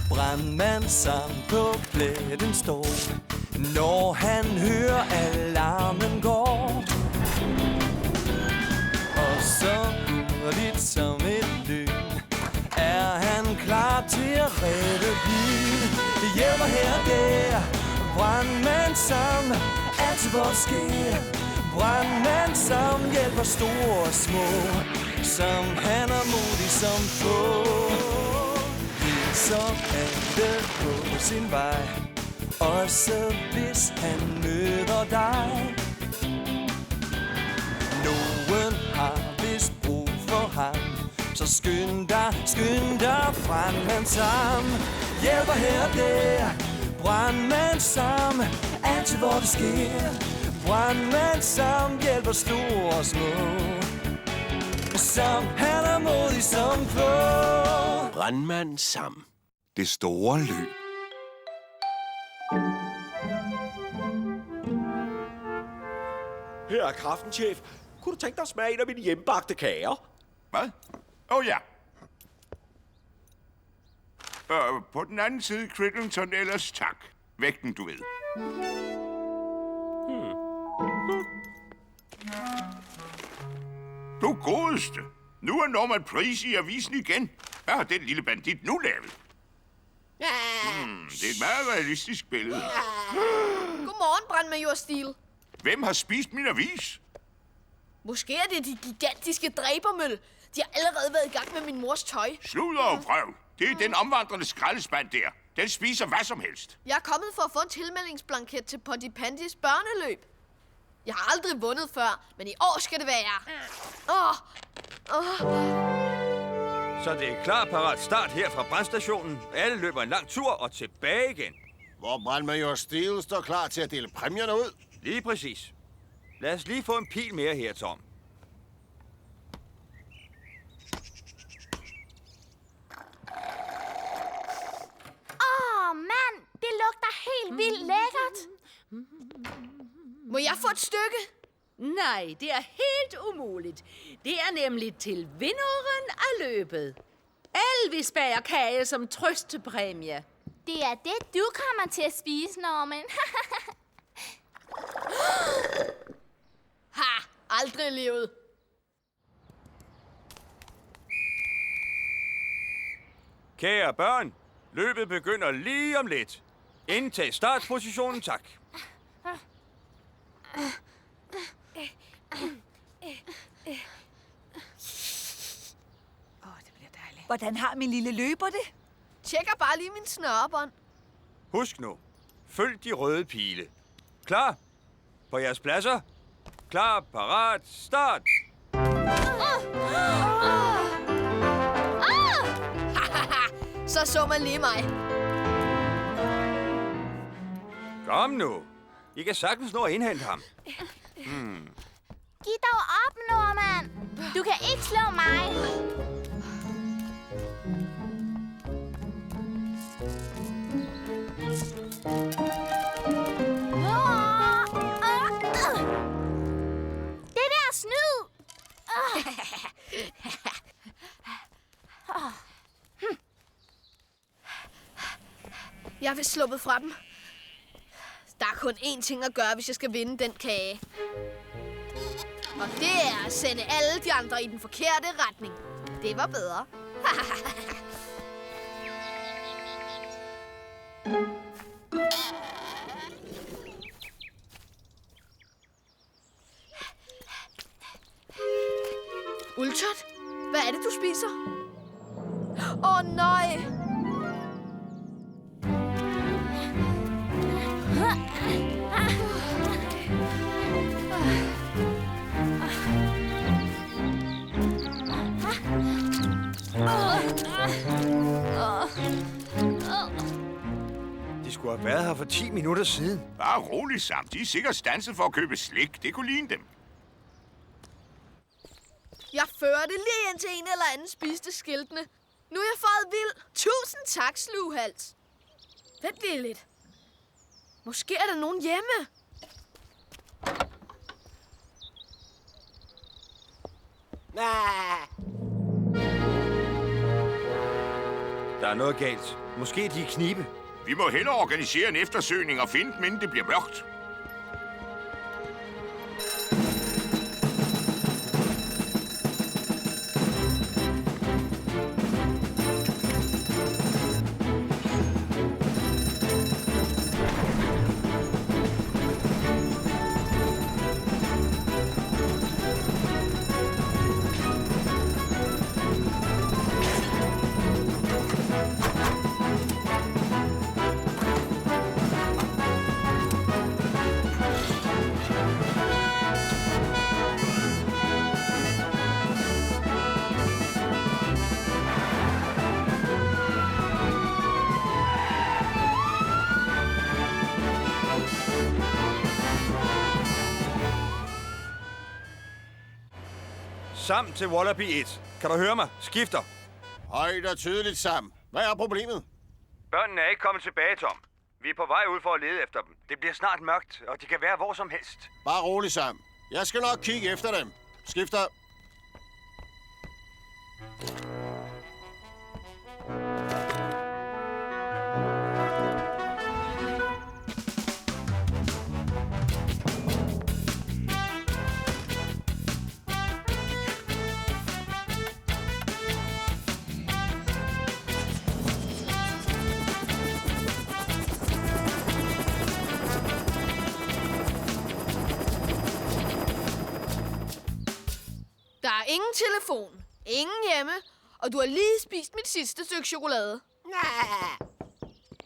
Brandmand Sam på pletten står, når han hører alarmen går. Og så hurtigt som et lyn er han klar til at redde byen. Det hjælper her og der, Brandmand Sam, altid hvor det sker. Brandmand Sam hjælper store og små, som han er modig som få. Så alle på sin vej, også hvis han møder dig. Nogen har vist brug for ham, så skynd dig Brandmand Sam. Hjælper her og der, Brandmand Sam, altid hvor det sker. Brandmand Sam hjælper store og små, som han er modig som få. Brandmand Sam. Det store løb. Her er kraften, chef. Kunne du tænke dig at smage en af mine hjemmebagte kager? Hvad? Ja. På den anden side, Crittington, ellers tak. Vægten, du ved. Du godeste. Nu er Norman Price i avisen igen. Hvad har den lille bandit nu lavet? Det er et meget realistisk billede. Godmorgen, brandmajor Steele. Hvem har spist min avis? Måske er det de gigantiske dræbermøl. De har allerede været i gang med min mors tøj. Sludder og vrøv. Det er den omvandrende skraldespand der. Den spiser hvad som helst. Jeg er kommet for at få en tilmeldingsblanket til Pontypandys børneløb. Jeg har aldrig vundet før, men i år skal det være. Så det er klar, parat start her fra brandstationen. Alle løber en lang tur og tilbage igen. Hvor brandmajor Steele står klar til at dele præmierne ud. Lige præcis. Lad os lige få en pil mere her, Tom. Mand, det lugter helt vildt lækkert. Må jeg få et stykke? Nej, det er helt umuligt. Det er nemlig til vinderen af løbet. Elvis bager kage som trøstepræmie. Det er det, du kommer til at spise, Norman. Ha! Aldrig levet. Kære børn, løbet begynder lige om lidt. Indtag startpositionen, tak. Det bliver dejligt. Hvordan har min lille løber det? Tjekker bare lige min snørebånd. Husk nu, følg de røde pile. Klar? På jeres pladser? Klar, parat, start! Så man lige mig. Kom nu. I kan sagtens nå at indhente ham. Giv dog op, Norman. Du kan ikke slå mig. Det der snyd. Jeg vil sluppet fra dem. Der er kun én ting at gøre, hvis jeg skal vinde den kage. Og det er at sende alle de andre i den forkerte retning. Det var bedre. Ultot, hvad er det, du spiser? Nej. De skulle have været her for 10 minutter siden. Bare rolig, Sam. De er sikkert standset for at købe slik. Det kunne ligne dem. Jeg førte lige indtil en eller anden spiste skiltene. Nu er jeg fået vild. 1000 tak, slughals. Vent lige lidt. Måske er der nogen hjemme. Der er noget galt. Måske de er i knibe. Vi må hellere organisere en eftersøgning og finde dem, inden det bliver mørkt. Sam til Wallaby 1. Kan du høre mig? Skifter. Højt og tydeligt, Sam. Hvad er problemet? Børnene er ikke kommet tilbage, Tom. Vi er på vej ud for at lede efter dem. Det bliver snart mørkt, og de kan være hvor som helst. Bare rolig, Sam. Jeg skal nok kigge efter dem. Skifter. Der er ingen telefon, ingen hjemme, og du har lige spist mit sidste stykke chokolade. Nej.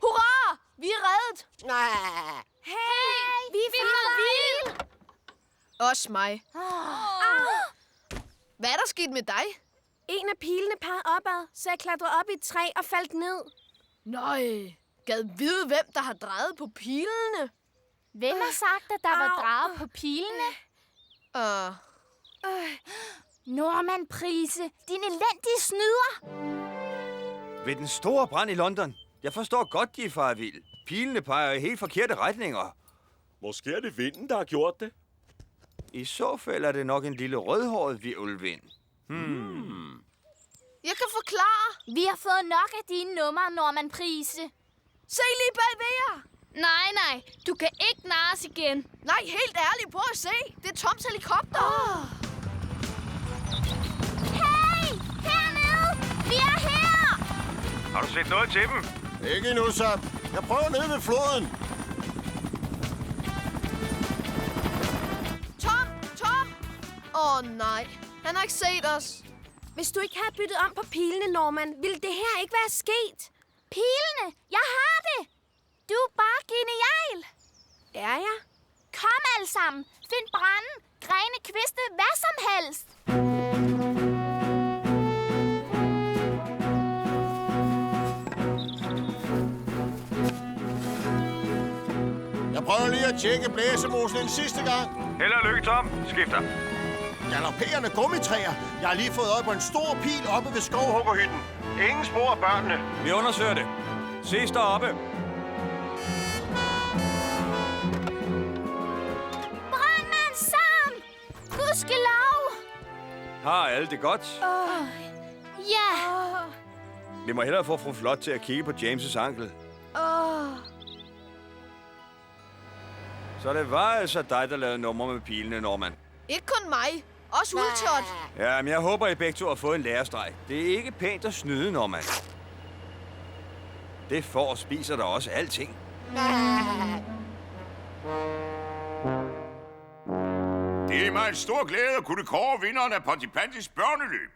Hurra! Vi er reddet! Nej. Hey, vi er vild. Også mig. Hvad er der sket med dig? En af pilene pegede opad, så jeg klatrede op i et træ og faldt ned. Nøj, gad vide, hvem der har drejet på pilene. Hvem har sagt, at der var draget på pilene? Norman Prise, din elendige snyder! Ved den store brand i London. Jeg forstår godt, de er faret vild. Pilene peger i helt forkerte retninger. Måske er det vinden, der har gjort det. I så fald er det nok en lille rødhåret hvirvelvind. Jeg kan forklare. Vi har fået nok af dine numre, Norman Prise. Se lige bagved jer. Nej, du kan ikke narre os igen. Nej, helt ærligt, prøv at se. Det er Toms helikopter. Hey, hernede! Vi er her! Har du set noget til dem? Ikke endnu, Sam. Jeg prøver nede ved floden. Tom! Nej, han har ikke set os. Hvis du ikke havde byttet om på pilene, Norman, ville det her ikke være sket. Pilene! Jeg har det! Du er bare genial! Er jeg? Kom alle sammen! Find brænde, grene, kviste, hvad som helst! Jeg prøver lige at tjekke blæsemosen en sidste gang. Held og lykke, Tom. Skifter. Galopperende gummitræer. Jeg har lige fået øje på en stor pil oppe ved skovhuggerhytten. Ingen spor af børnene. Vi undersøger det. Ses deroppe. Brandmand Sam! Gudskelov! Har alle det godt? Ja. Vi må hellere få fru Flot til at kigge på James' ankel. Så det var altså dig, der lavede nummer med pilene, Norman. Ikke kun mig. Også Ultot. Ja, men jeg håber, I begge to har fået en lærestreg. Det er ikke pænt at snyde, Norman. Det får spiser der også alting. Det er mig en stor glæde at kunne kåre vinderen af Pontypantis børneløb.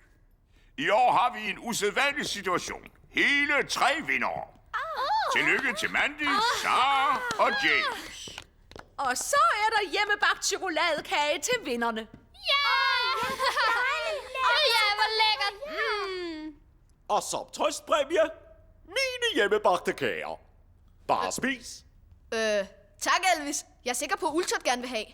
I år har vi en usædvanlig situation. Hele 3 vindere. Tillykke til Mandy, Sarah og James. Og så er der hjemmebagt chokoladekage til vinderne. Ja! Ja, hvor lækkert. Og som trøstpræmie, mine hjemmebagte kager. Bare spis. Tak, Elvis. Jeg er sikker på, at Ultot gerne vil have.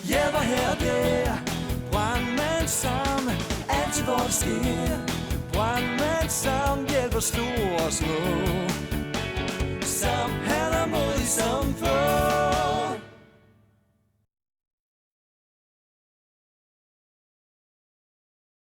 Hjælper her og der. Brandmand Sam. Altid hvor det sker. Brandmand Sam hjælper store og små. Sam, han er modig som få.